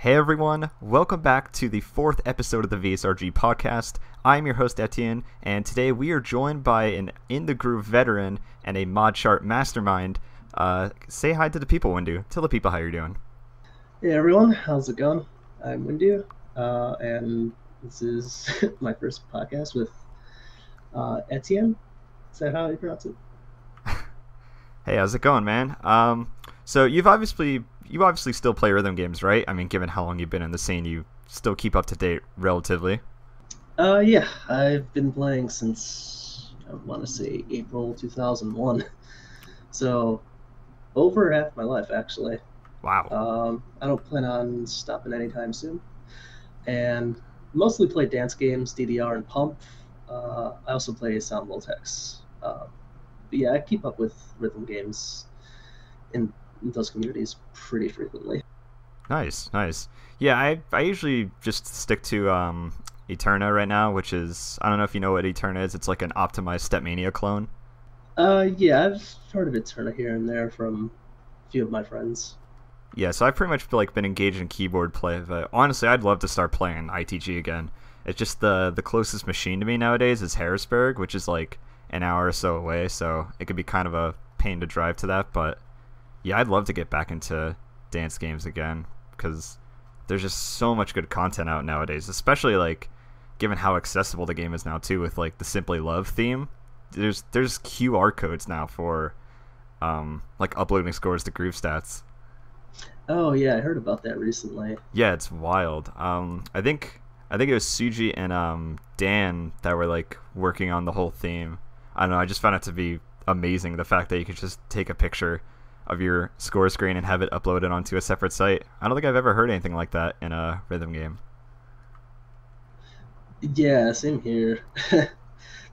Hey everyone, welcome back to the fourth episode of the VSRG podcast. I'm your host Etienne, and today we are joined by an In the Groove veteran and a Modchart mastermind. Say hi to the people, WindEU. Tell the people how you're doing. Hey everyone, how's it going? I'm WindEU, and this is my first podcast with Etienne. Is that how you pronounce it? Hey, how's it going, man? So you obviously still play rhythm games, right? I mean, given how long you've been in the scene, you still keep up to date relatively. Yeah, I've been playing since, I want to say, April 2001. So, over half my life, actually. Wow. I don't plan on stopping anytime soon. And mostly play dance games, DDR and Pump. I also play Sound Voltex. But yeah, I keep up with rhythm games in those communities pretty frequently. Nice. Yeah, I usually just stick to Eterna right now, which is, I don't know if you know what Eterna is. It's like an optimized Stepmania clone. Yeah, I've heard of Eterna here and there from a few of my friends. Yeah, so I've pretty much been engaged in keyboard play, but honestly, I'd love to start playing ITG again. It's just the closest machine to me nowadays is Harrisburg, which is like an hour or so away, so it could be kind of a pain to drive to that, but yeah, I'd love to get back into dance games again, because there's just so much good content out nowadays, especially like given how accessible the game is now too, with like the Simply Love theme. There's QR codes now for like uploading scores to Groove Stats. Oh yeah, I heard about that recently. Yeah, it's wild. I think it was Suji and Dan that were like working on the whole theme. I don't know, I just found it to be amazing, the fact that you could just take a picture of your score screen and have it uploaded onto a separate site. I don't think I've ever heard anything like that in a rhythm game. Yeah, same here. To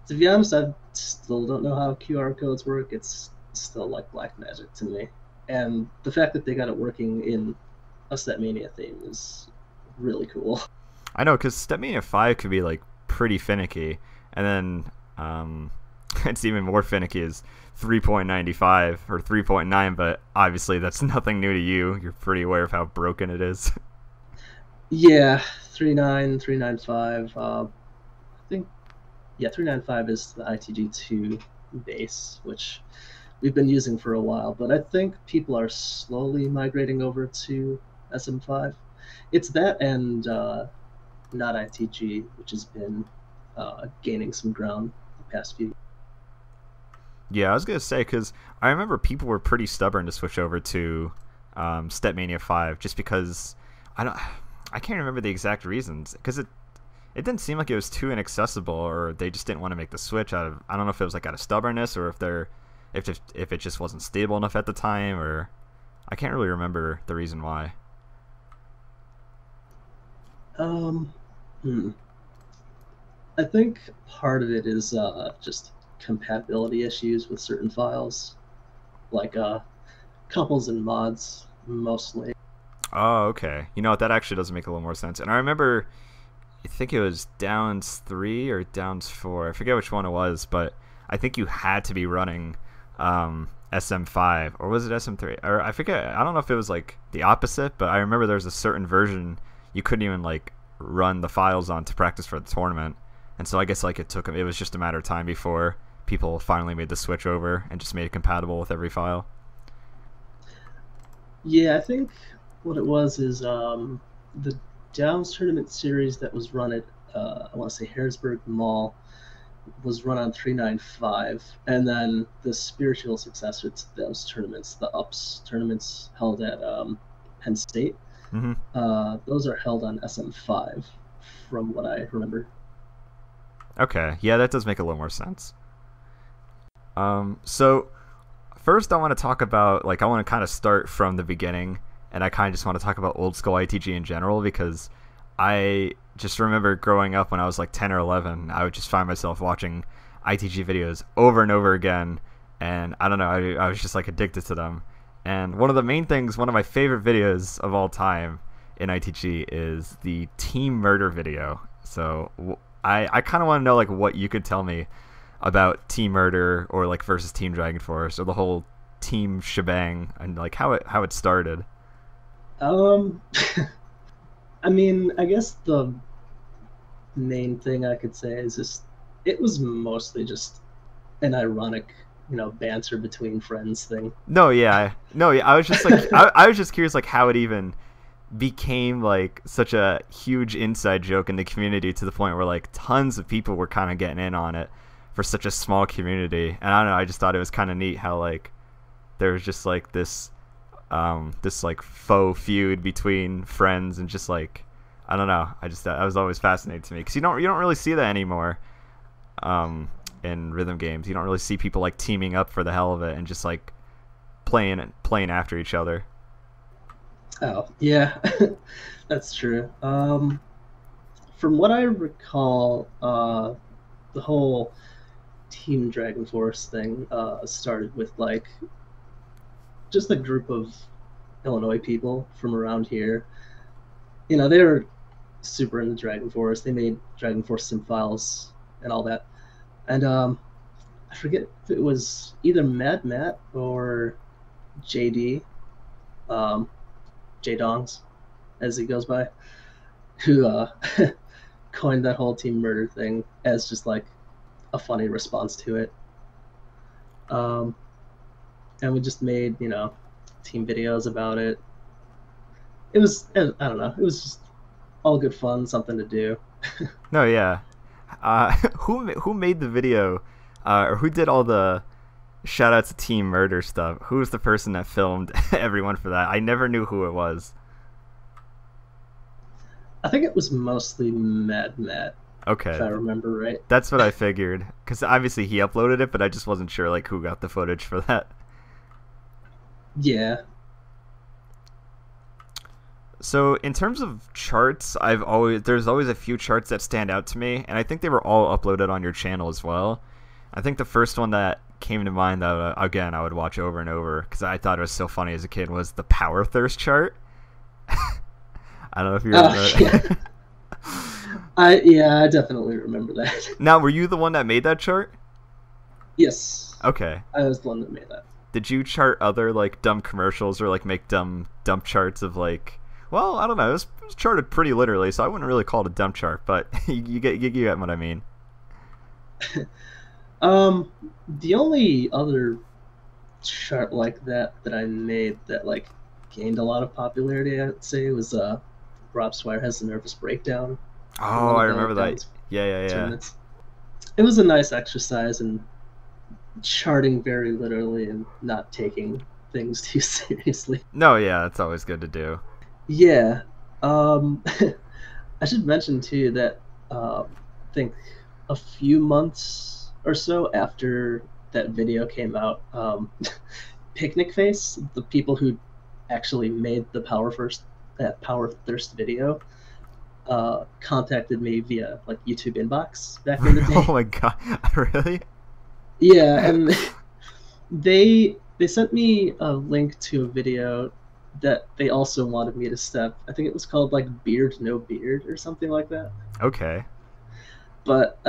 be honest, I still don't know how QR codes work. It's still like black magic to me. And the fact that they got it working in a Stepmania theme is really cool. I know, because Stepmania 5 could be like pretty finicky, and then it's even more finicky is 3.95 or 3.9, but obviously that's nothing new to you. You're pretty aware of how broken it is. Yeah, 3.9, 3.95. I think, yeah, 3.95 is the ITG2 base, which we've been using for a while, but I think people are slowly migrating over to SM5. It's that and not ITG, which has been gaining some ground the past few. Yeah, I was gonna say, because I remember people were pretty stubborn to switch over to Stepmania 5, just because I can't remember the exact reasons, because it didn't seem like it was too inaccessible, or they just didn't want to make the switch out of, I don't know if it was like out of stubbornness, or if it just wasn't stable enough at the time, or I can't really remember the reason why. I think part of it is just compatibility issues with certain files, like couples and mods mostly. Oh, okay. You know what? That actually does make a little more sense. And I remember, I think it was Downs 3 or Downs 4. I forget which one it was, but I think you had to be running SM5, or was it SM3? Or I forget. I don't know if it was like the opposite, but I remember there was a certain version you couldn't even like run the files on to practice for the tournament. And so I guess like it was just a matter of time before people finally made the switch over and just made it compatible with every file. Yeah, I think what it was is the Downs tournament series that was run at I want to say Harrisburg Mall was run on 395, and then the spiritual successor to those tournaments, the UPS tournaments held at Penn State, those are held on SM5, from what I remember. Okay, yeah, that does make a little more sense. So first I want to talk about, like, I want to kind of start from the beginning, and I kind of just want to talk about old school ITG in general, because I just remember growing up when I was like 10 or 11, I would just find myself watching ITG videos over and over again, and I don't know, I was just like addicted to them. And one of my favorite videos of all time in ITG is the Team Murder video. So I kind of want to know like what you could tell me about Team Murder, or like versus Team Dragon Force, or the whole team shebang, and like how it started. I mean, I guess the main thing I could say is just it was mostly just an ironic, banter between friends thing. No, yeah, no, yeah. I was just like, I was just curious, like how it even became like such a huge inside joke in the community to the point where like tons of people were kind of getting in on it for such a small community. And I don't know, I just thought it was kind of neat how like there was just like this like faux feud between friends and just like I don't know. I just that was always fascinating to me because you don't really see that anymore. In rhythm games, you don't really see people like teaming up for the hell of it and just like playing after each other. Oh, yeah, that's true. From what I recall, the whole Team Dragon Force thing started with like just a group of Illinois people from around here. They were super into Dragon Force. They made Dragon Force sim files and all that. And I forget if it was either Mad Matt or JD, J Dongs, as he goes by, who coined that whole team murder thing as just like a funny response to it. And we just made, team videos about it. It was, I don't know, it was just all good fun, something to do. No, yeah. Who made the video, or who did all the shout outs to Team Murder stuff? Who was the person that filmed everyone for that? I never knew who it was. I think it was mostly Mad Matt. Okay, if I remember right. That's what I figured, because obviously he uploaded it, but I just wasn't sure like who got the footage for that. Yeah. So in terms of charts, there's always a few charts that stand out to me, and I think they were all uploaded on your channel as well. I think the first one that came to mind that again I would watch over and over because I thought it was so funny as a kid was the Power Thirst chart. I don't know if you remember. Yeah. I definitely remember that. Now, were you the one that made that chart? Yes. Okay. I was the one that made that. Did you chart other like dumb commercials or like make dumb charts of like? Well, I don't know. It was charted pretty literally, so I wouldn't really call it a dump chart, but you get what I mean. The only other chart like that I made that like gained a lot of popularity, I'd say, was Rob Swire Has a Nervous Breakdown. Oh, I remember that. Yeah. It was a nice exercise in charting very literally and not taking things too seriously. No, yeah, that's always good to do. Yeah. I should mention too that I think a few months or so after that video came out, Picnic Face, the people who actually made the Power Thirst video, contacted me via like YouTube inbox back in the day. Oh my god, really? Yeah, and they sent me a link to a video that they also wanted me to step. I think it was called like Beard No Beard or something like that. Okay. But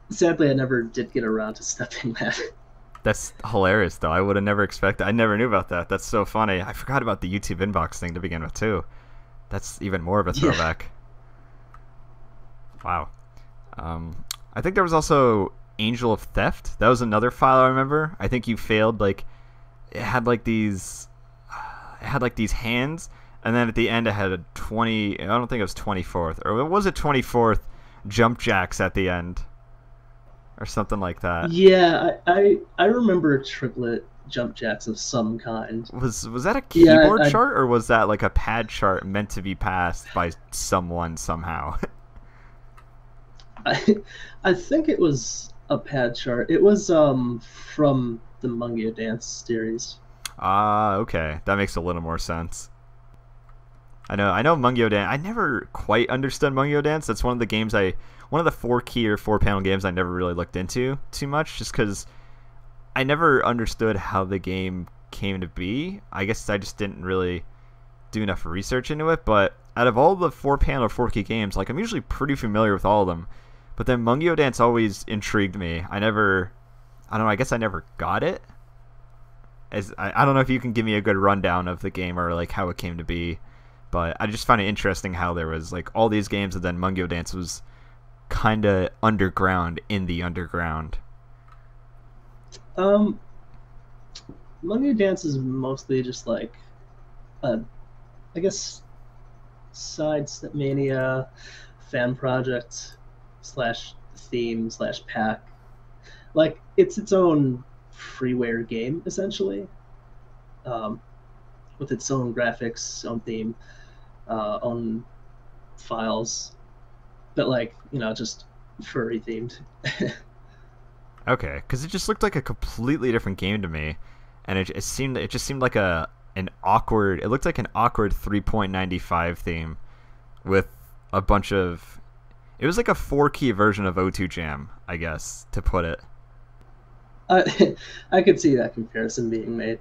sadly, I never did get around to stepping that. That's hilarious, though. I would have never expected. I never knew about that. That's so funny. I forgot about the YouTube inbox thing to begin with too. That's even more of a throwback. Yeah. Wow. I think there was also Angel of Theft. That was another file I remember. I think you failed. Like, it had like these hands, and then at the end it had a 20. I don't think it was 24th, or was it 24th jump jacks at the end, or something like that. Yeah, I remember triplet jump jacks of some kind. Was that a keyboard chart, or was that like a pad chart meant to be passed by someone somehow? I think it was a pad chart. It was from the Mungyo Dance series. Ah, okay. That makes a little more sense. I know Mungyo Dance. I never quite understood Mungyo Dance. That's one of the 4 key or 4 panel games I never really looked into too much, just because I never understood how the game came to be. I guess I just didn't really do enough research into it. But out of all the 4 panel or 4 key games, like I'm usually pretty familiar with all of them. But then Mungyo Dance always intrigued me. I don't know. I guess I never got it. I don't know if you can give me a good rundown of the game or like how it came to be. But I just find it interesting how there was like all these games, and then Mungyo Dance was kind of underground in the underground. Um, Mummy Dance is mostly just like, a, I guess, side Stepmania fan project slash theme slash pack. Like, it's its own freeware game, essentially, um, with its own graphics, own theme, own files, but like, just furry themed. Okay, because it just looked like a completely different game to me, and it just seemed like an awkward. It looked like an awkward 3.95 theme with a bunch of. It was like a 4-key version of O2 Jam, I guess, to put it. I could see that comparison being made.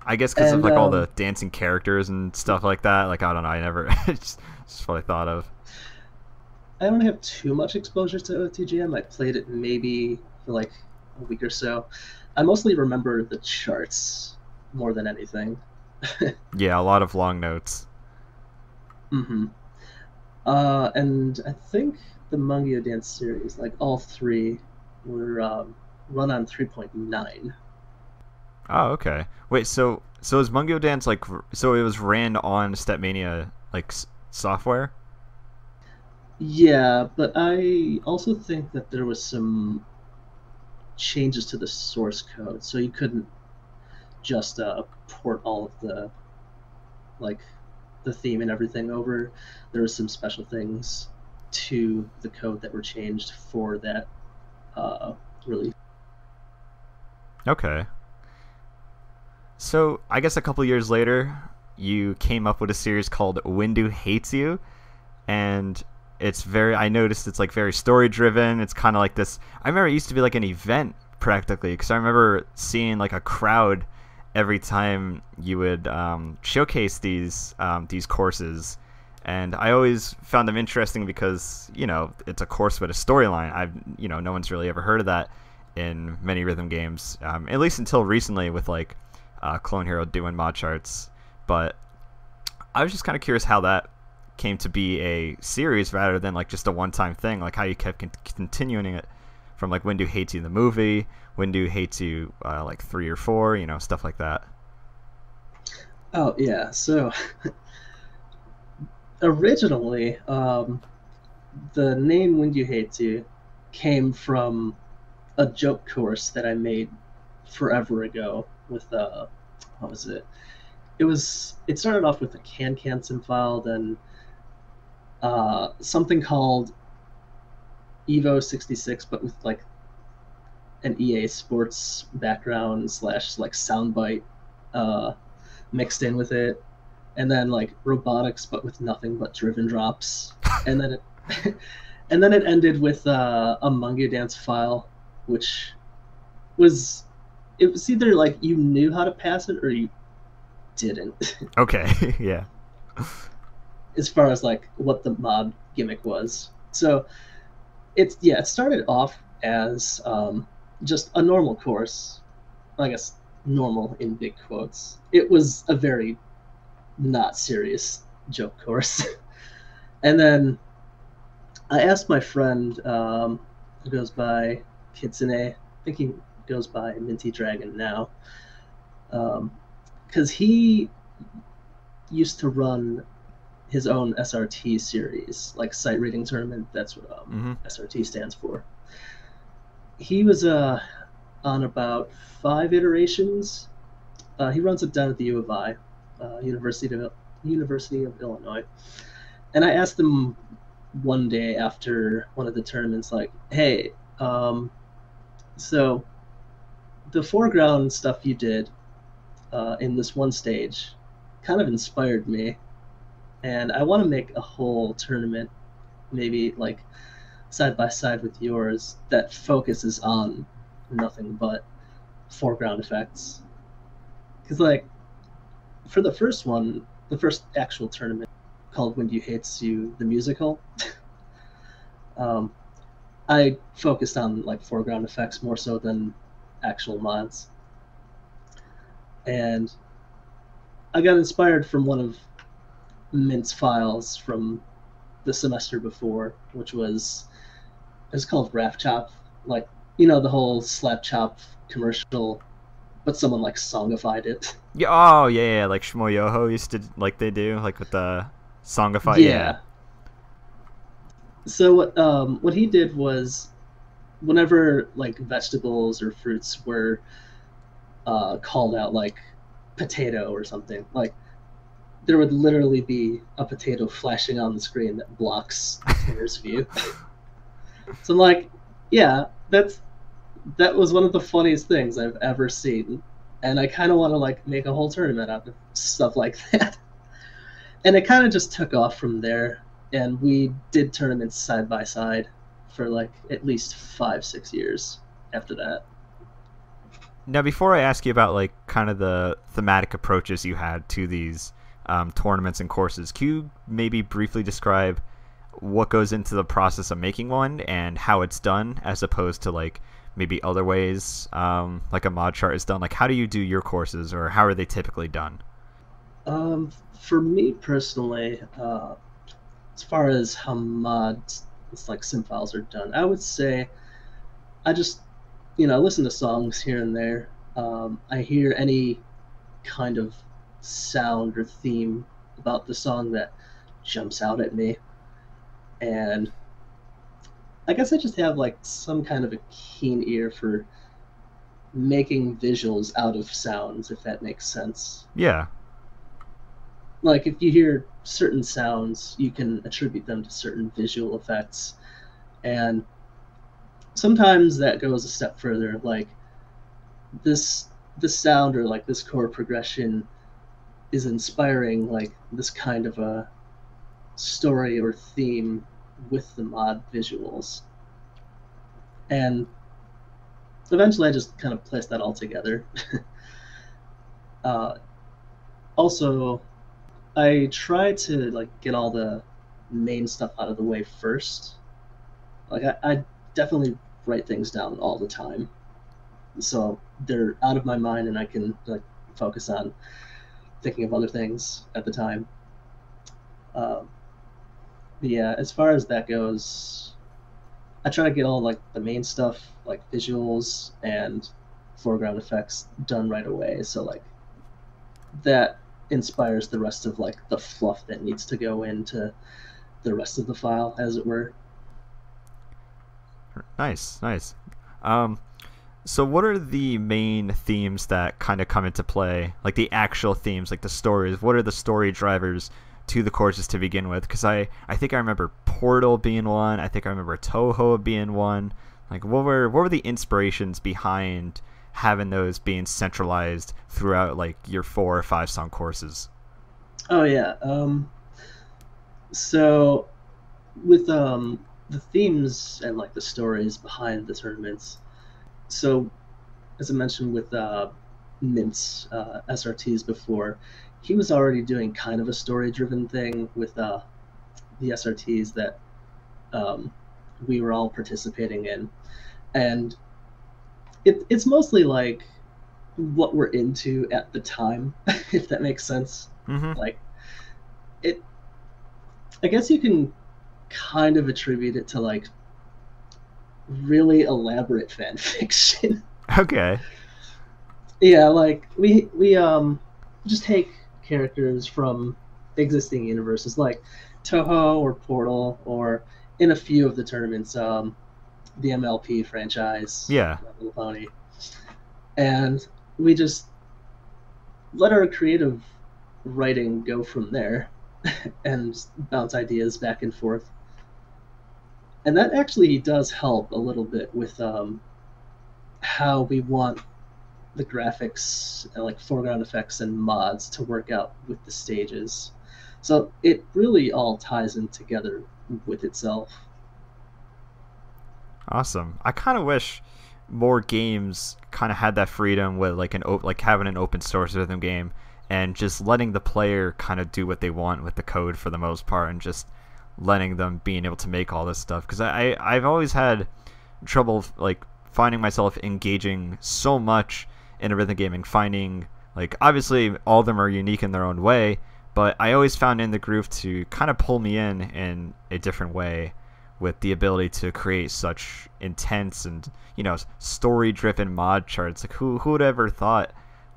I guess because of like all the dancing characters and stuff like that. Like I don't know, I never just what I thought of. I don't have too much exposure to OTGM. I played it maybe for like a week or so. I mostly remember the charts more than anything. Yeah, a lot of long notes. Mm-hmm. And I think the Mungyo Dance series, like all three, were run on 3.9. Oh, okay. Wait, so is Mungyo Dance like so it was ran on Stepmania like software? Yeah, but I also think that there was some changes to the source code, so you couldn't just port all of like the theme and everything over. There were some special things to the code that were changed for that release. Okay. So I guess a couple years later, you came up with a series called WindEU Hates You, and it's very. I noticed it's like very story driven. It's kind of like this. I remember it used to be like an event practically, because I remember seeing like a crowd every time you would showcase these courses, and I always found them interesting because it's a course with a storyline. No one's really ever heard of that in many rhythm games, at least until recently with like Clone Hero doing Modcharts. But I was just kind of curious how that came to be a series rather than like just a one-time thing, like how you kept continuing it from like WindEU Hates You the movie, WindEU Hates You like 3 or 4, stuff like that. Oh yeah, so originally the name WindEU Hates You came from a joke course that I made forever ago with what was it? It started off with a can sim file, then something called Evo 66, but with like an EA Sports background slash like soundbite mixed in with it, and then like robotics, but with nothing but driven drops, and then it and then it ended with a Mungyo Dance file, which was either like you knew how to pass it or you didn't. Okay. Yeah. As far as like what the mod gimmick was. So it started off as just a normal course. I guess normal in big quotes. It was a very not serious joke course. And then I asked my friend who goes by Kitsune, I think he goes by Minty Dragon now, because he used to run his own SRT series, like Sight Reading Tournament. That's what SRT stands for. He was on about 5 iterations. He runs it down at the U of I, University of Illinois. And I asked him one day after one of the tournaments, like, hey, so the foreground stuff you did in this one stage kind of inspired me, and I want to make a whole tournament, maybe like side by side with yours, that focuses on nothing but foreground effects. Because like for the first one, the first actual tournament called WindEU Hates You the musical, I focused on like foreground effects more so than actual mods. And I got inspired from one of Mint's files from the semester before, which was it's called Rap Chop, like the whole Slap Chop commercial, but someone like songified it. Yeah. Oh yeah, yeah. Like Shmoyoho used to like they do like with the songify. Yeah. Yeah. So what he did was whenever like vegetables or fruits were called out, like potato or something, like there would literally be a potato flashing on the screen that blocks the player's view. So I'm like, yeah, that was one of the funniest things I've ever seen, and I kind of want to like make a whole tournament out of stuff like that. And it kind of just took off from there, and we did tournaments side by side for like at least 5-6 years after that. Now, before I ask you about like kind of the thematic approaches you had to these tournaments and courses, can you maybe briefly describe what goes into the process of making one and how it's done, as opposed to like maybe other ways like a mod chart is done? Like, how do you do your courses, or how are they typically done? For me personally, as far as how mods, it's like sim files are done, I would say I just listen to songs here and there. I hear any kind of sound or theme about the song that jumps out at me, and I guess I just have like some kind of a keen ear for making visuals out of sounds, if that makes sense. Yeah. Like if you hear certain sounds, you can attribute them to certain visual effects, and sometimes that goes a step further. Like this sound or like this chord progression is inspiring like this kind of a story or theme with the mod visuals, and eventually I just kind of place that all together. Also, I try to like get all the main stuff out of the way first. Like I definitely write things down all the time, so they're out of my mind and I can like focus on thinking of other things at the time. Yeah, as far as that goes, I try to get all like the main stuff, like visuals and foreground effects, done right away. So like that inspires the rest of like the fluff that needs to go into the rest of the file, as it were. Nice, nice. So what are the main themes that kind of come into play? Like the actual themes, like the stories. What are the story drivers to the courses to begin with? Because I think I remember Portal being one. I think I remember Toho being one. Like what were the inspirations behind having those being centralized throughout like your 4 or 5 song courses? Oh yeah. So with the themes and like the stories behind the tournaments. So as I mentioned with Mint's SRTs before, he was already doing kind of a story-driven thing with the SRTs that we were all participating in, and it's mostly like what we're into at the time, if that makes sense. Mm-hmm. Like it, I guess you can kind of attribute it to like really elaborate fan fiction. Okay. Yeah, like we just take characters from existing universes like Toho or Portal, or in a few of the tournaments, the MLP franchise, Yeah. My Little Pony, and we just let our creative writing go from there and bounce ideas back and forth. And that actually does help a little bit with how we want the graphics and like foreground effects and mods to work out with the stages. So it really all ties in together with itself. Awesome. I kind of wish more games kind of had that freedom with like like having an open source rhythm game and just letting the player kind of do what they want with the code for the most part, and just letting them being able to make all this stuff. Because I've always had trouble like finding myself engaging so much in a rhythm game and finding like, obviously all of them are unique in their own way, but I always found In the Groove to kind of pull me in a different way, with the ability to create such intense and story-driven mod charts. Like who would ever thought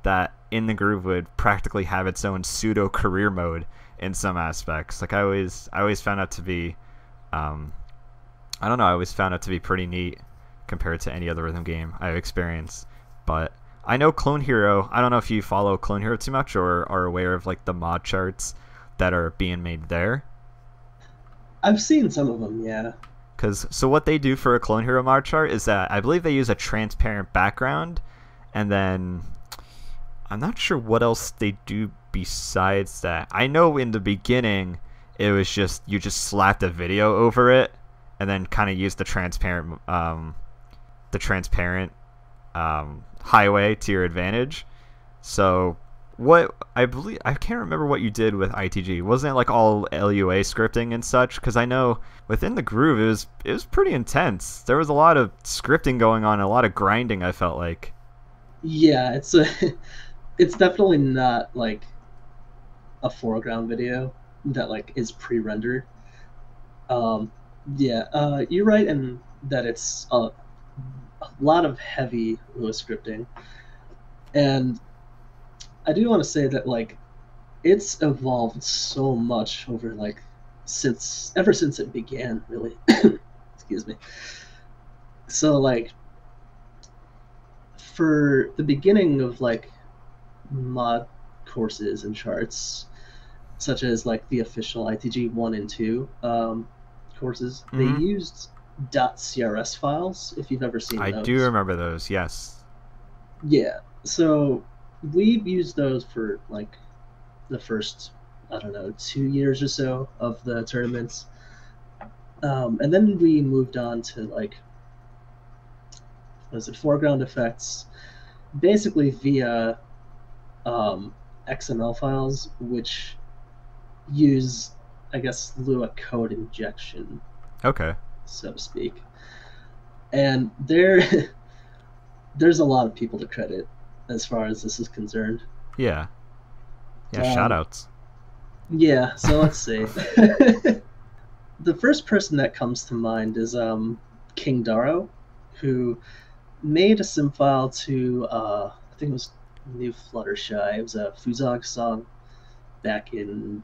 that In the Groove would practically have its own pseudo career mode in some aspects? Like I always found that to be, I don't know, I always found it to be pretty neat compared to any other rhythm game I've experienced. But I know Clone Hero, I don't know if you follow Clone Hero too much or are aware of like the mod charts that are being made there. I've seen some of them, yeah. So what they do for a Clone Hero mod chart is that I believe they use a transparent background, and then I'm not sure what else they do besides that. I know in the beginning it was just you just slapped a video over it and then kind of used the transparent highway to your advantage. So what I believe, I can't remember what you did with ITG. Wasn't it like all LUA scripting and such? Because I know within the Groove it was pretty intense. There was a lot of scripting going on, a lot of grinding. I felt like. Yeah, it's definitely not like a foreground video that like is pre-rendered. You're right in that it's a lot of heavy Lua scripting, and I do want to say that like it's evolved so much over like ever since it began, really. Excuse me. So like for the beginning of like mod courses and charts, such as like the official ITG 1 and 2 courses, they used .crs files, if you've ever seen those. I do remember those, yes. Yeah, so we've used those for like the first, I don't know, 2 years or so of the tournaments. And then we moved on to like, foreground effects, basically via XML files, which use, I guess, Lua code injection. Okay. So to speak. And there's a lot of people to credit as far as this is concerned. Yeah. Yeah, shoutouts. Yeah, so let's see. The first person that comes to mind is King Daro, who made a sim file to I think it was New Fluttershy. It was a Fuzog song back in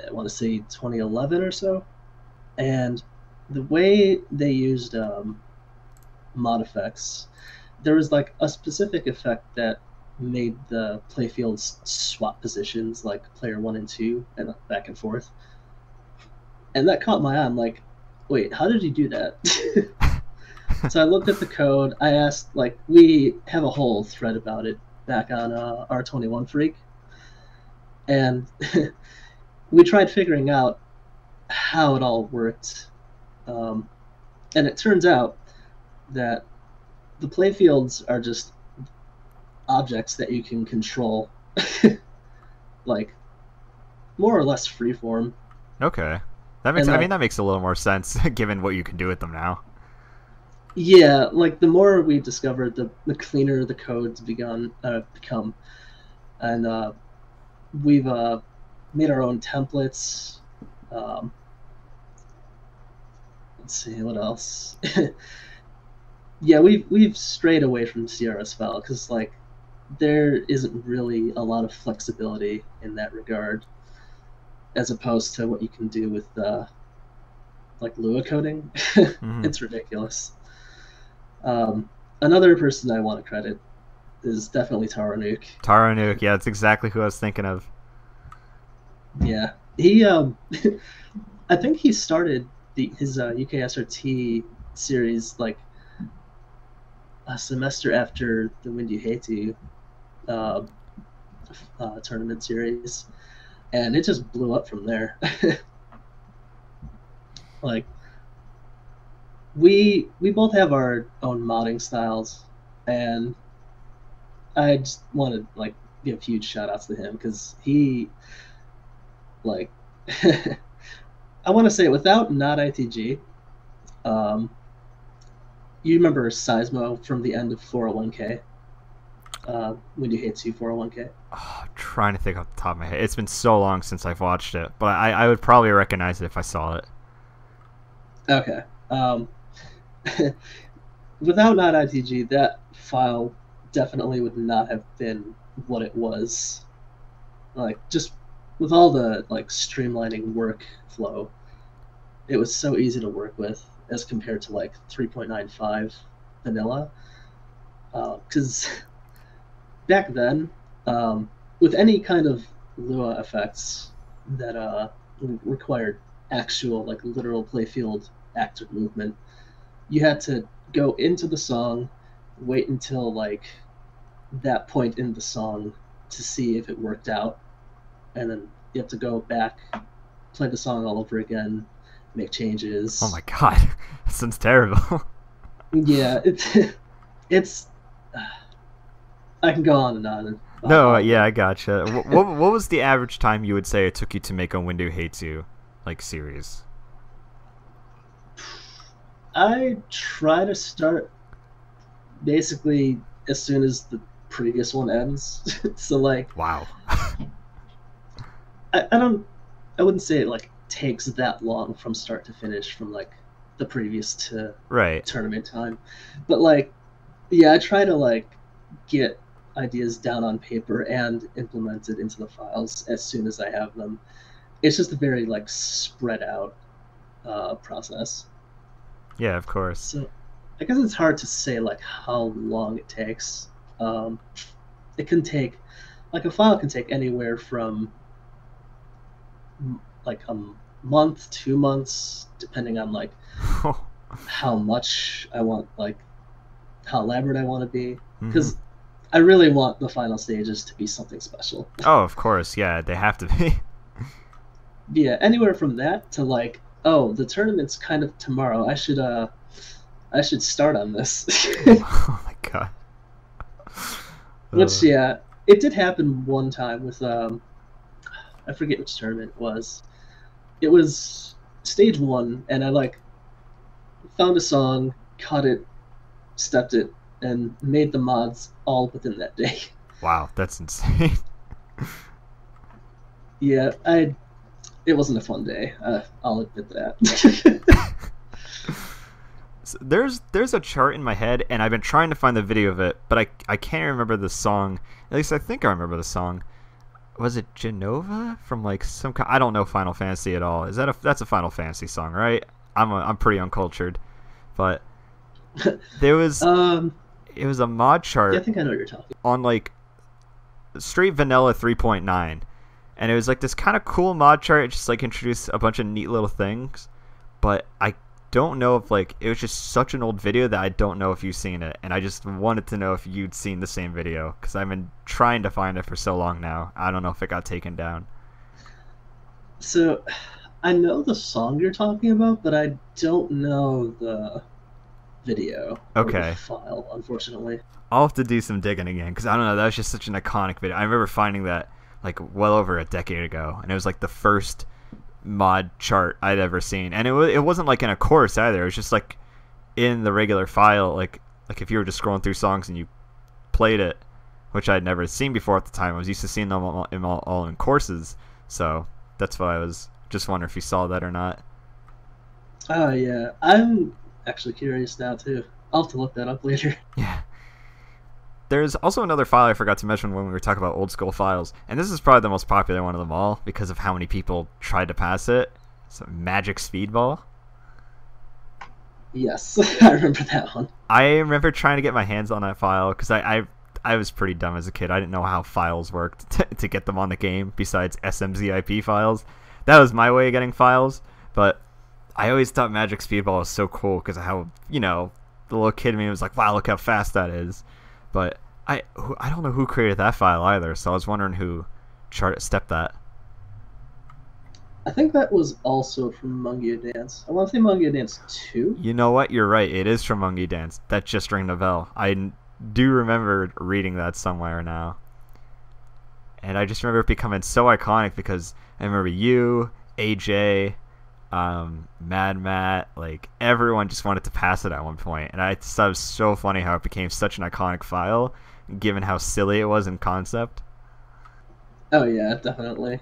I want to say 2011 or so. And the way they used mod effects, there was like a specific effect that made the playfields swap positions, like player 1 and 2 and back and forth. And that caught my eye. I'm like, wait, how did you do that? So I looked at the code. I asked, like, we have a whole thread about it back on R21 Freak. And we tried figuring out how it all worked. And it turns out that the playfields are just objects that you can control, like, more or less freeform. Okay. That makes, that makes a little more sense given what you can do with them now. Yeah, like the more we discovered, the cleaner the code's become, and we've made our own templates. Let's see what else. Yeah, we've strayed away from CRS file because like there isn't really a lot of flexibility in that regard, as opposed to what you can do with like Lua coding. It's ridiculous. Another person I want to credit is definitely Taro Nuke. Taro Nuke, yeah, that's exactly who I was thinking of. Yeah, he I think he started his UKSRT series like a semester after the WindEU tournament series, and it just blew up from there. Like we both have our own modding styles, and I just want to like give huge shout outs to him because he like I want to say without not ITG, you remember Seismo from the end of 401k? When You Hate 401k. Oh, I'm trying to think off the top of my head. It's been so long since I've watched it, but I would probably recognize it if I saw it. Okay. Um, Without not ITG, that file definitely would not have been what it was. Like, just with all the like streamlining workflow, it was so easy to work with as compared to like 3.95 vanilla. Because back then, with any kind of Lua effects that required actual like literal playfield active movement, you had to go into the song, wait until like that point in the song to see if it worked out, and then you have to go back, play the song all over again, make Oh changes. my god, that sounds terrible. Yeah, it's I can go on and on. No, yeah, I gotcha. What was the average time you would say it took you to make a Windows Hates You like series? I try to start basically as soon as the previous one ends. So like Wow. I don't I wouldn't say it like takes that long from start to finish from like the previous to Right. tournament time. But like yeah, I try to like get ideas down on paper and implement it into the files as soon as I have them. It's just a very like spread out process. Yeah, of course. So I guess it's hard to say like how long it takes. Um, it can take like a file can take anywhere from like a month, 2 months, depending on like how much I want, like how elaborate I want to be. Because I really want the final stages to be something special. Oh, of course, yeah, they have to be. Yeah, anywhere from that to like, oh, the tournament's kind of tomorrow. I should start on this. Oh my god. Which yeah, it did happen one time with I forget which tournament it was. It was stage 1, and I like found a song, cut it, stepped it, and made the mods all within that day. Wow, that's insane. Yeah, it wasn't a fun day. I'll admit that. So there's a chart in my head, and I've been trying to find the video of it, but I can't remember the song. At least I think I remember the song. Was it Genova from like some kind? I don't know Final Fantasy at all. That's a Final Fantasy song, right? I'm pretty uncultured, but there was it was a mod chart. Yeah, I think I know what you're talking. On like straight vanilla 3.9, and it was like this kind of cool mod chart. It just like introduced a bunch of neat little things, but I don't know if like it was just such an old video that I don't know if you've seen it, and I just wanted to know if you'd seen the same video because I've been trying to find it for so long now. I don't know if it got taken down. So I know the song you're talking about, but I don't know the video or Okay. the file, unfortunately. I'll have to do some digging again because I don't know. That was just such an iconic video. I remember finding that like well over a decade ago, and it was like the first mod chart I'd ever seen, and it wasn't like in a course either. It was just like in the regular file, like if you were just scrolling through songs and you played it, which I'd never seen before at the time. I was used to seeing them all in courses, so that's why I was just wondering if you saw that or not. Oh yeah, I'm actually curious now too. I'll have to look that up later. Yeah. There's also another file I forgot to mention when we were talking about old school files, and this is probably the most popular one of them all because of how many people tried to pass it. It's Magic Speedball. Yes, I remember that one. I remember trying to get my hands on that file because I was pretty dumb as a kid. I didn't know how files worked to get them on the game besides SMZIP files. That was my way of getting files, but I always thought Magic Speedball was so cool because of how, the little kid in me was like, wow, look how fast that is. But I don't know who created that file either, so I was wondering who stepped that. I think that was also from Mungia Dance. I want to say Mungia Dance 2. You know what? You're right. It is from Mungie Dance. That just rang the bell. I do remember reading that somewhere now. And I just remember it becoming so iconic because I remember you, AJ, Mad Matt, like everyone just wanted to pass it at one point, and I thought it was so funny how it became such an iconic file given how silly it was in concept. Oh yeah, definitely.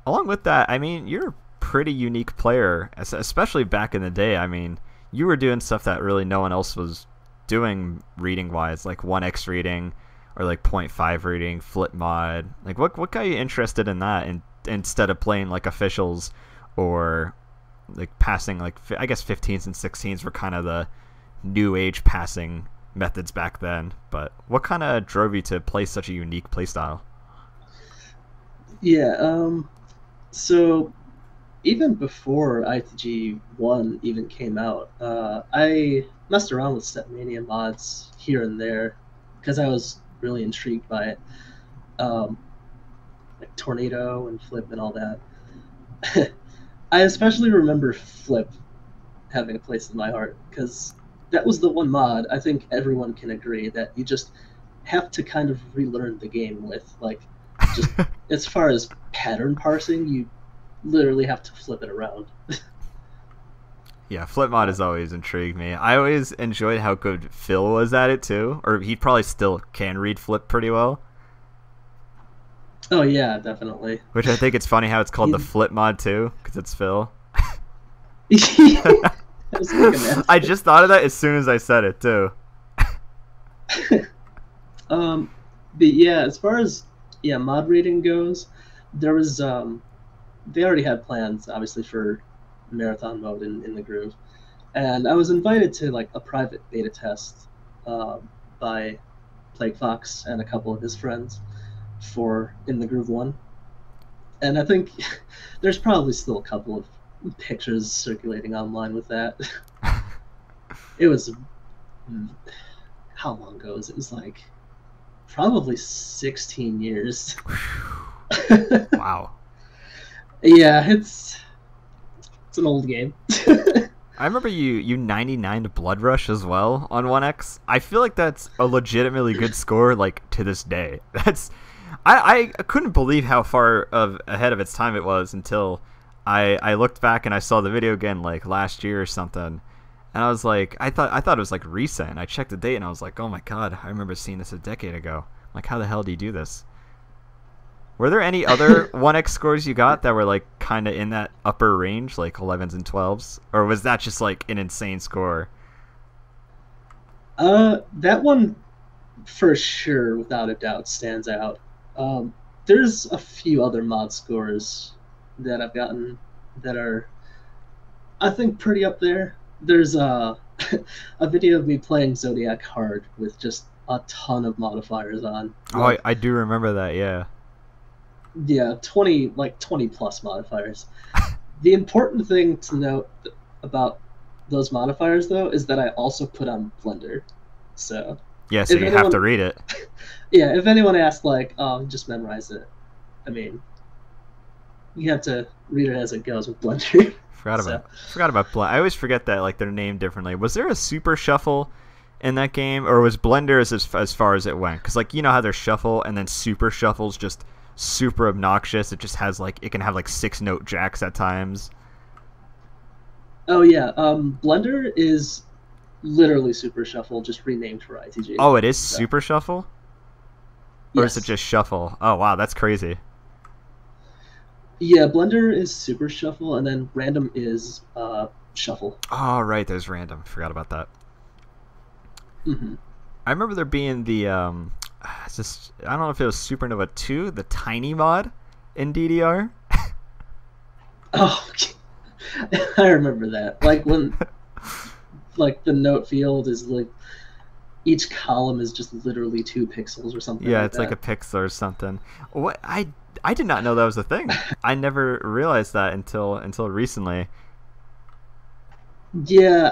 Along with that, I mean, you're a pretty unique player, especially back in the day. I mean, you were doing stuff that really no one else was doing reading wise, like 1x reading or like 0.5 reading, flip mod. Like, what got you interested in that, instead of playing like officials or like passing? Like, I guess 15s and 16s were kind of the new age passing methods back then. But what kind of drove you to play such a unique playstyle? Yeah. So even before ITG 1 even came out, I messed around with Stepmania mods here and there because I was really intrigued by it. Like Tornado and Flip and all that. I especially remember Flip having a place in my heart because that was the one mod I think everyone can agree that you just have to kind of relearn the game with. Like, just as far as pattern parsing, you literally have to flip it around. Yeah, flip mod has always intrigued me. I always enjoyed how good Phil was at it too, or he probably still can read flip pretty well. Oh yeah, definitely. Which I think it's funny how it's called the flip mod too, because it's Phil. I just thought of that as soon as I said it too. But yeah, as far as mod reading goes, there was they already had plans obviously for marathon mode in the groove, and I was invited to like a private beta test by Plague Fox and a couple of his friends for In the Groove 1, and I think there's probably still a couple of pictures circulating online with that. It was, how long ago was it? It was like probably 16 years. Wow. Yeah, it's an old game. I remember you 99'd Blood Rush as well on 1X. I feel like that's a legitimately good score, like, to this day. I couldn't believe how far ahead of its time it was until I looked back and I saw the video again like last year or something. And I was like, I thought it was like recent. I checked the date and I was like, oh my god, I remember seeing this a decade ago. I'm like, how the hell do you do this? Were there any other 1X scores you got that were like kind of in that upper range, like 11s and 12s? Or was that just like an insane score? That one for sure, without a doubt, stands out. There's a few other mod scores that I've gotten that are, I think, pretty up there. There's a video of me playing Zodiac hard with just a ton of modifiers on. Oh, I do remember that, yeah. Yeah, 20 plus modifiers. The important thing to note about those modifiers, though, is that I also put on Blender. So yeah, so you have to read it. Yeah, if anyone asks, like, oh, just memorize it. I mean, you have to read it as it goes with Blender. Forgot about Blender. I always forget that like they're named differently. Was there a super shuffle in that game, or was Blender as far as it went? Because like you know how there's shuffle and then super shuffle's just super obnoxious. It just has like it can have like 6-note jacks at times. Oh yeah, Blender is literally Super Shuffle, just renamed for ITG. Oh, it is Super Shuffle? Or Yes. is it just Shuffle? Oh wow, that's crazy. Yeah, Blender is Super Shuffle, and then Random is Shuffle. Oh right, there's Random. Forgot about that. Mm-hmm. I remember there being the I don't know if it was Supernova 2, the tiny mod in DDR. Oh, I remember that. Like when, like the note field is like each column is just literally 2 pixels or something. Yeah, like it's that. like a pixel or something. What I did not know that was a thing. I never realized that until recently. Yeah,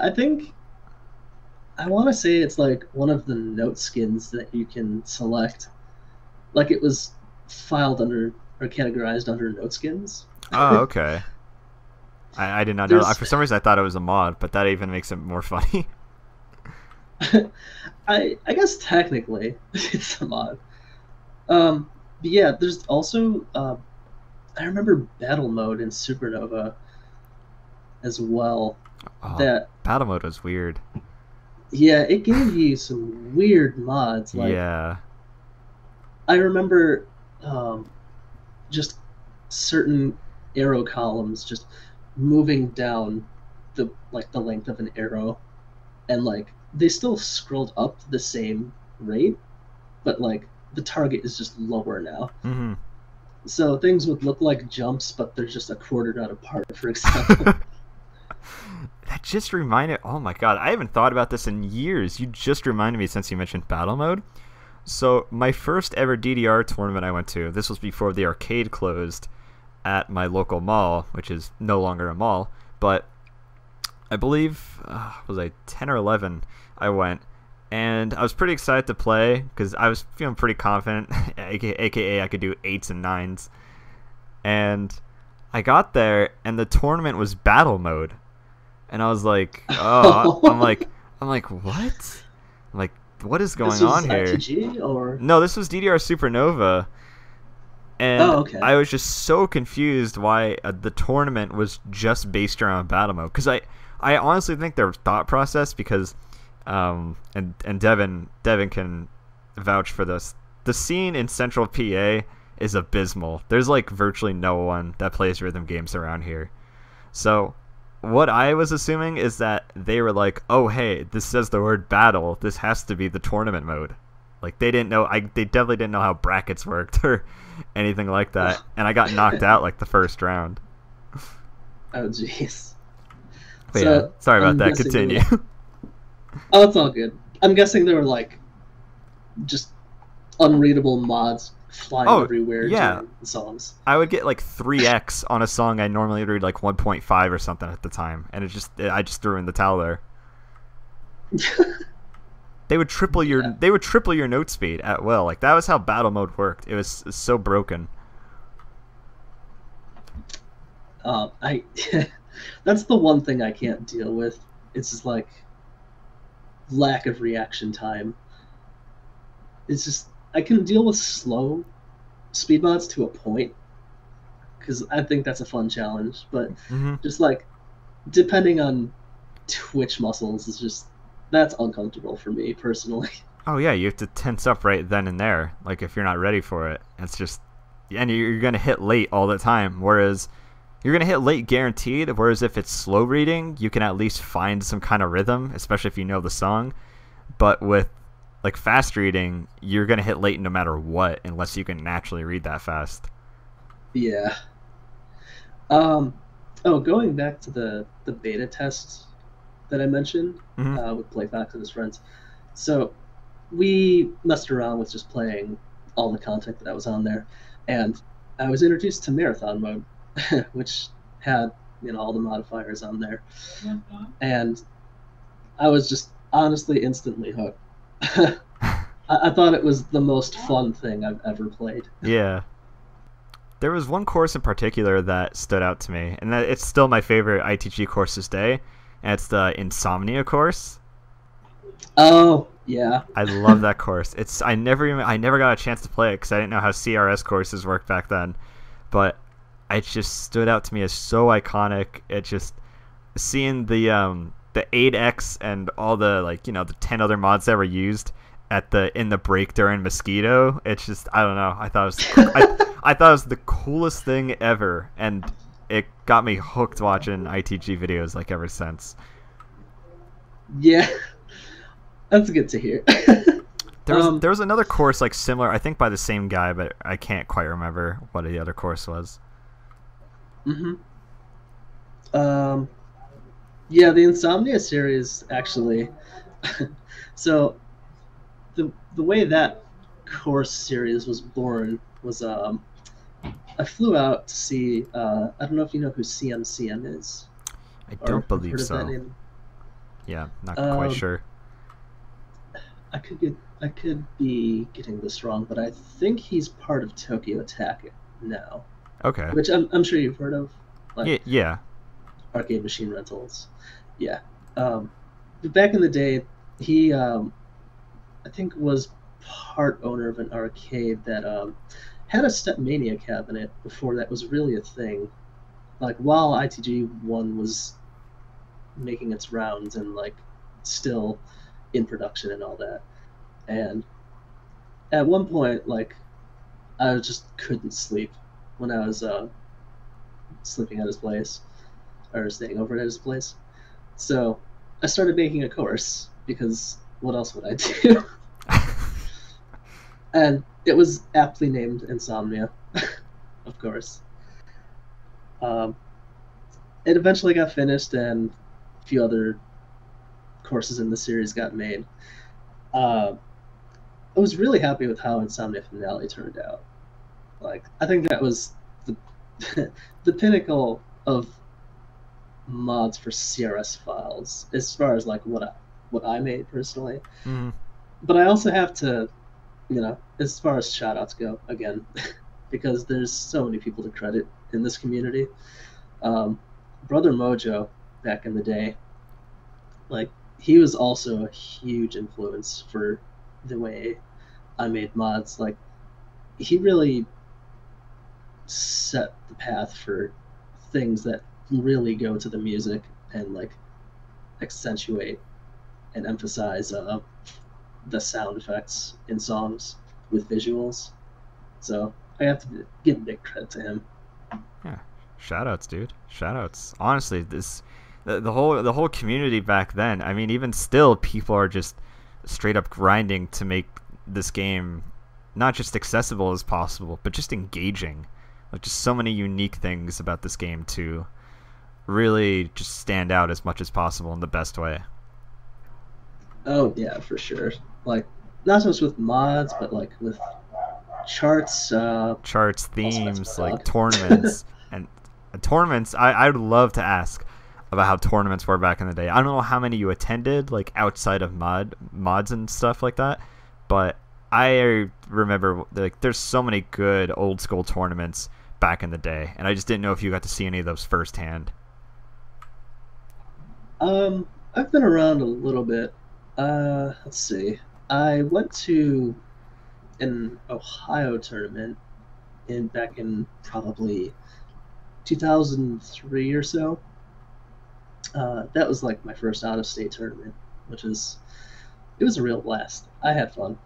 I want to say it's like one of the note skins that you can select. Like it was filed under or categorized under note skins. Oh, okay. I did not know. For some reason, I thought it was a mod, but that even makes it more funny. I guess technically it's a mod. But yeah, there's also I remember battle mode in Supernova as well. Oh, That battle mode was weird. Yeah, it gave you some weird mods. Like Yeah. I remember just certain arrow columns just moving down the length of an arrow, and like they still scrolled up the same rate, but like the target is just lower now. Hmm. So things would look like jumps, but they're just a quarter nut apart, for example. That just reminded. Oh my god, I haven't thought about this in years. You just reminded me since you mentioned battle mode. So my first ever DDR tournament I went to. This was before the arcade closed at my local mall, which is no longer a mall. But I believe was I 10 or 11? I went, and I was pretty excited to play because I was feeling pretty confident. AKA I could do 8s and 9s. And I got there, and the tournament was battle mode. And I was like, oh, I'm like, what? I'm like, what is going on here? ITG or No, this was DDR Supernova. And okay. I was just so confused why the tournament was just based around battle mode. Because I honestly think their thought process, because and Devin can vouch for this. The scene in Central PA is abysmal. There's like virtually no one that plays rhythm games around here. So what I was assuming is that they were like, oh hey, this says the word battle, this has to be the tournament mode. Like they didn't know. They definitely didn't know how brackets worked or anything like that. And I got knocked out like the first round. Oh jeez. But so, yeah, sorry about that. Continue. Oh, it's all good. I'm guessing there were like just unreadable mods flying everywhere during the songs. I would get like 3x on a song I normally read like 1.5 or something at the time, and I just threw in the towel there. They would triple your note speed at will. Like that was how battle mode worked. It was so broken. That's the one thing I can't deal with. It's just like lack of reaction time. It's just I can deal with slow speed mods to a point because I think that's a fun challenge, but just like depending on twitch muscles is just that's uncomfortable for me personally. Oh yeah, you have to tense up right then and there. Like if you're not ready for it, it's just, and you're gonna hit late all the time. Whereas you're gonna hit late guaranteed. Whereas if it's slow reading, you can at least find some kind of rhythm, especially if you know the song. But with like fast reading, you're gonna hit late no matter what, unless you can naturally read that fast. Yeah. Going back to the beta test that I mentioned with Playfax and his friends. So we messed around with just playing all the content that I was on there, and I was introduced to marathon mode, which had all the modifiers on there, and I was just honestly instantly hooked. I thought it was the most fun thing I've ever played. Yeah. There was one course in particular that stood out to me, and that it's still my favorite ITG course this day, and it's the Insomnia course. Oh, yeah. I love that course. I never got a chance to play it because I didn't know how CRS courses worked back then, but it just stood out to me as so iconic. It just seeing the 8X and all the the 10 other mods that were used in the break during Mosquito. It's just, I don't know. I thought it was the coolest thing ever, and it got me hooked watching ITG videos like ever since. Yeah, that's good to hear. There was another course like similar, I think by the same guy, but I can't quite remember what the other course was. Yeah, the Insomnia series actually. So the way that course series was born was I flew out to see I don't know if you know who CMCM is. I don't believe so. Yeah, not quite sure. I could be getting this wrong, but I think he's part of Tokyo Attack now. Okay. Which I'm sure you've heard of. Like, yeah. Arcade machine rentals. Yeah. But back in the day, he I think was part owner of an arcade that had a Stepmania cabinet before that was really a thing. Like while ITG 1 was making its rounds and like still in production and all that. And at one point, like, I just couldn't sleep when I was sleeping at his place or staying over at his place. So I started making a course because what else would I do? And it was aptly named Insomnia, of course. It eventually got finished, and a few other courses in the series got made. I was really happy with how Insomnia Finale turned out. Like, I think that was the the pinnacle of mods for CRS files, as far as like what I made personally. Mm. But I also have to, as far as shoutouts go, again, because there's so many people to credit in this community. Brother Mojo, back in the day, like, he was also a huge influence for the way I made mods. Like, he really set the path for things that really go to the music and like accentuate and emphasize the sound effects in songs with visuals. So I have to give big credit to him. Yeah, shoutouts, dude. Shoutouts. Honestly, the whole community back then. I mean, even still, people are just straight up grinding to make this game not just accessible as possible, but just engaging. Like, just so many unique things about this game to really just stand out as much as possible in the best way. Oh yeah, for sure. Like, not so much with mods, but like with charts, themes, like tournaments. And tournaments, I would love to ask about how tournaments were back in the day. I don't know how many you attended, like outside of mods and stuff like that, but I remember, like, there's so many good old school tournaments back in the day, and I just didn't know if you got to see any of those firsthand. I've been around a little bit. Let's see. I went to an Ohio tournament back in probably 2003 or so. That was like my first out-of-state tournament, it was a real blast. I had fun.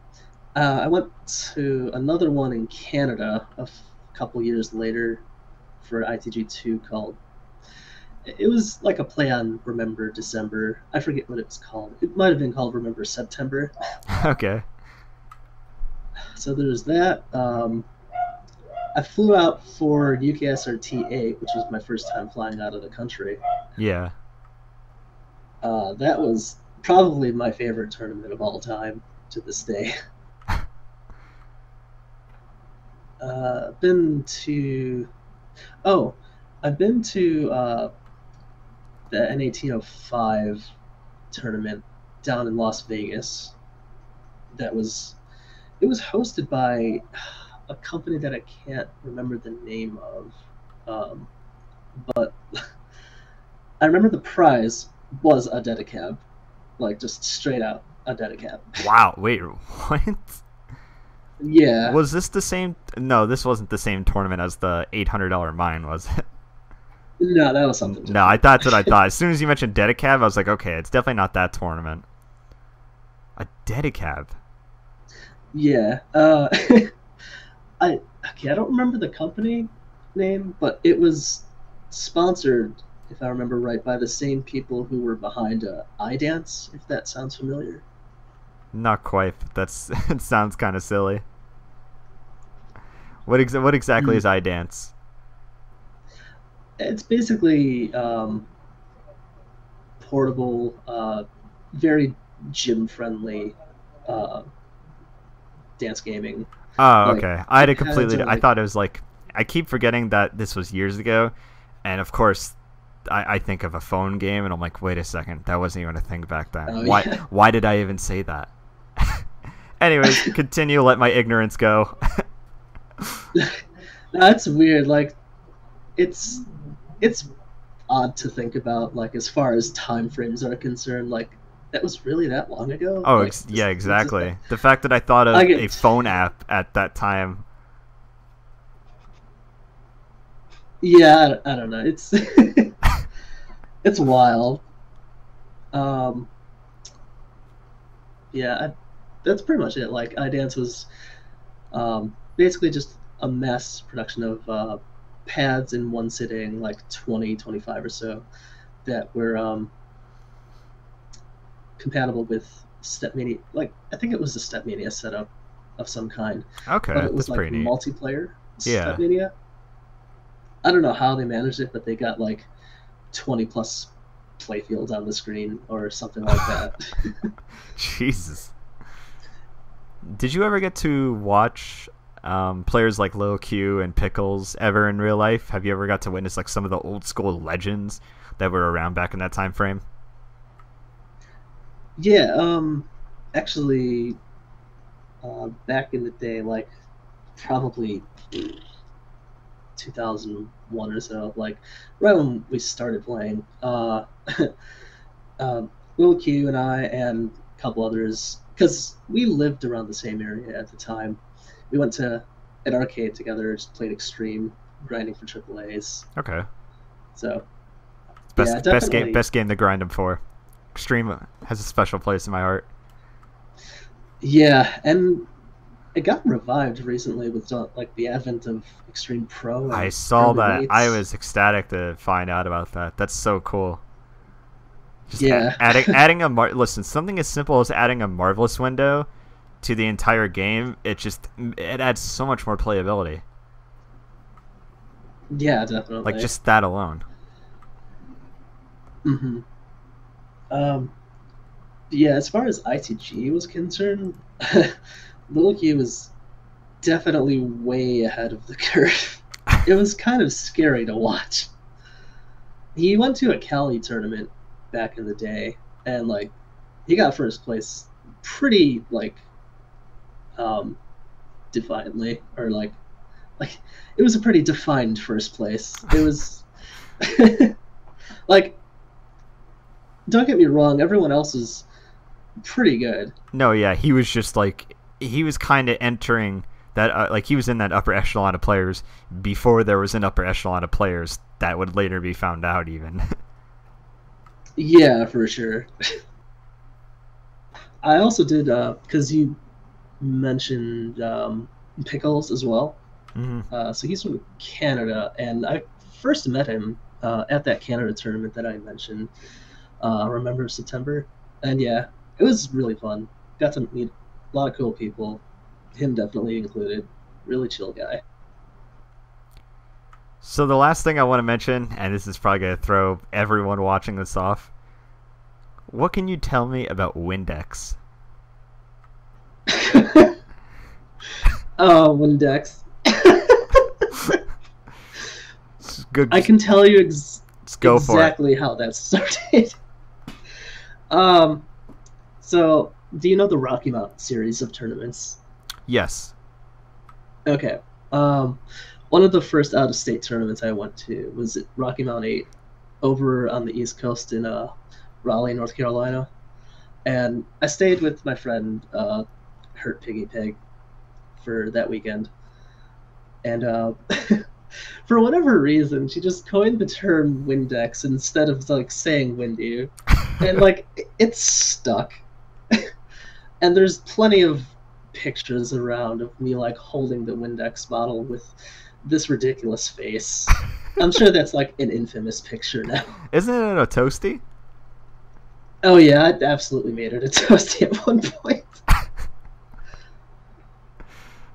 I went to another one in Canada a couple years later for ITG2 called. It was like a play on Remember December. I forget what it was called. It might have been called Remember September. Okay. So there's that. I flew out for UKSRT 8, which was my first time flying out of the country. Yeah. That was probably my favorite tournament of all time to this day. I've been to the NATO5 tournament down in Las Vegas. It was hosted by a company that I can't remember the name of, but I remember the prize was a Dedicab, like just straight out a Dedicab. Wow, wait, what? Yeah. Was this the same? No, this wasn't the same tournament as the $800 mine, was it? No, that was something different. No, that's what I thought. As soon as you mentioned Dedicab, I was like, okay, it's definitely not that tournament. A Dedicab. Yeah. I don't remember the company name, but it was sponsored, if I remember right, by the same people who were behind iDance, if that sounds familiar. Not quite. But it sounds kind of silly. What exactly is iDance? It's basically portable, very gym-friendly dance gaming. Oh, okay. I had a completely. I thought it was like. I keep forgetting that this was years ago, and of course, I think of a phone game, and I'm like, wait a second, that wasn't even a thing back then. Oh, why? yeah. Why did I even say that? Anyways, continue. Let my ignorance go. That's weird. Like, it's odd to think about. Like, as far as time frames are concerned, like, that was really that long ago. Oh, like, yeah, exactly. The fact that I thought of a phone app at that time. Yeah, I don't know. It's it's wild. yeah, that's pretty much it. Like iDance was basically just a mass production of pads in one sitting, like 20, 25 or so, that were compatible with StepMania. Like I think it was a StepMania setup of some kind, but Okay, it was that's like pretty neat. multiplayer Yeah. StepMania. I don't know how they managed it, but they got like 20 plus playfields on the screen or something like that. Jesus. Did you ever get to watch players like Lil Q and Pickles ever in real life? Have you ever got to witness like some of the old school legends that were around back in that time frame? Yeah, actually, back in the day, like probably 2001 or so, like right when we started playing, Lil Q and I and a couple others, because we lived around the same area at the time. We went to an arcade together, just played Extreme, grinding for triple A's. Okay. So It's yeah, definitely. best game to grind them for. Extreme has a special place in my heart. Yeah, and it got revived recently with like the advent of Extreme Pro I and saw early that. I weights. was ecstatic to find out about that. That's so cool. Just Yeah, adding a listen, something as simple as adding a marvelous window to the entire game. It adds so much more playability. yeah, Like definitely. just that alone. hmm Um, yeah, as far as ITG was concerned, Little Q was definitely way ahead of the curve. It was kind of scary to watch. He went to a Cali tournament back in the day, and like he got first place pretty like um defiantly, or like it was a pretty defined first place. It was like, don't get me wrong, everyone else is pretty good. No, yeah, he was just like he was kind of entering that like he was in that upper echelon of players before there was an upper echelon of players that would later be found out even. Yeah, for sure. I also did because you mentioned Pickles as well. hmm So he's from Canada, and I first met him at that Canada tournament that I mentioned. Remember September? And yeah, it was really fun. Got to meet a lot of cool people. Him definitely included. Really chill guy. So the last thing I want to mention, and this is probably gonna throw everyone watching this off, what can you tell me about Windex? Oh, Windex. Good, I can tell you just go for it. exactly how that started. um, so do you know the Rocky Mountain series of tournaments? Yes. Okay. Um, one of the first out of state tournaments I went to was at Rocky Mount 8 over on the East Coast in Raleigh, North Carolina. And I stayed with my friend, Hurt Piggy Pig, for that weekend. And for whatever reason, she just coined the term Windex instead of like saying WindEU. And like, it's stuck. And there's plenty of pictures around of me like holding the Windex bottle with this ridiculous face. I'm sure that's like an infamous picture now. Isn't it a toasty? Oh yeah, I absolutely made it a toasty at one point.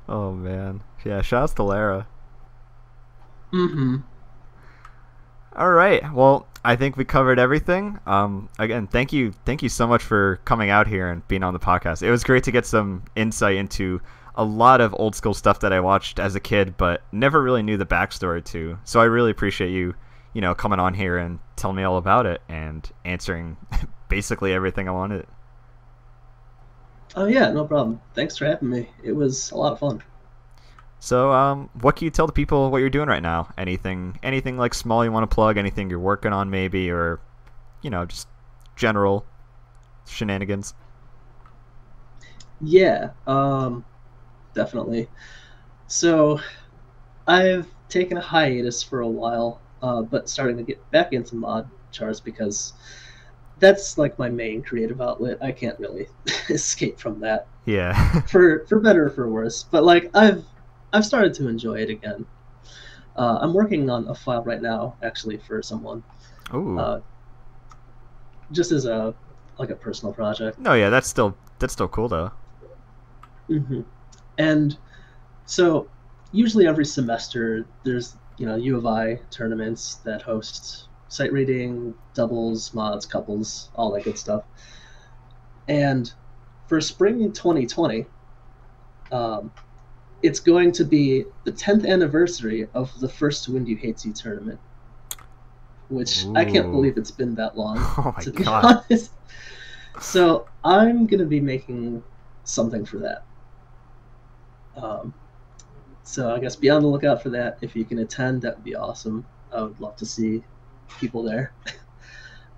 Oh man. Yeah, shouts to Lara. Mm-hmm. All right. Well, I think we covered everything. Again, thank you so much for coming out here and being on the podcast. It was great to get some insight into a lot of old school stuff that I watched as a kid, but never really knew the backstory to. So I really appreciate you, coming on here and telling me all about it and answering basically everything I wanted. Oh yeah, no problem. Thanks for having me. It was a lot of fun. So, what can you tell the people what you're doing right now? Anything like small you want to plug? Anything you're working on, maybe, or just general shenanigans? Yeah, definitely. So I've taken a hiatus for a while, but starting to get back into mod charts because that's like my main creative outlet. I can't really escape from that, Yeah. for better or for worse. But like I've started to enjoy it again. I'm working on a file right now, actually, for someone, Ooh. uh, just as a like a personal project. No, yeah, that's still cool though. Hmm. And so usually every semester there's U of I tournaments that host site rating, doubles, mods, couples, all that good stuff. And for spring 2020, um, it's going to be the 10th anniversary of the first WindEU Hates You tournament, which I can't Ooh. believe it's been that long, Oh my to be god. honest. So I'm going to be making something for that. Um, so I guess be on the lookout for that. If you can attend, that would be awesome. I would love to see people there.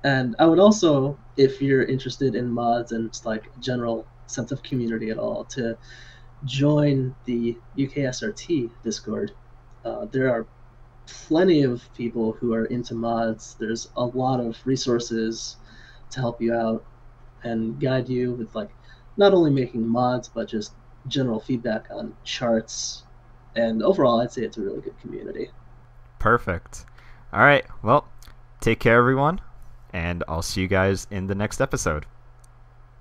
And I would also, if you're interested in mods and like general sense of community at all, to join the UKSRT Discord. There are plenty of people who are into mods. There's a lot of resources to help you out and guide you with like not only making mods but just general feedback on charts. And overall, I'd say it's a really good community. Perfect. All right. Well, take care, everyone, and I'll see you guys in the next episode.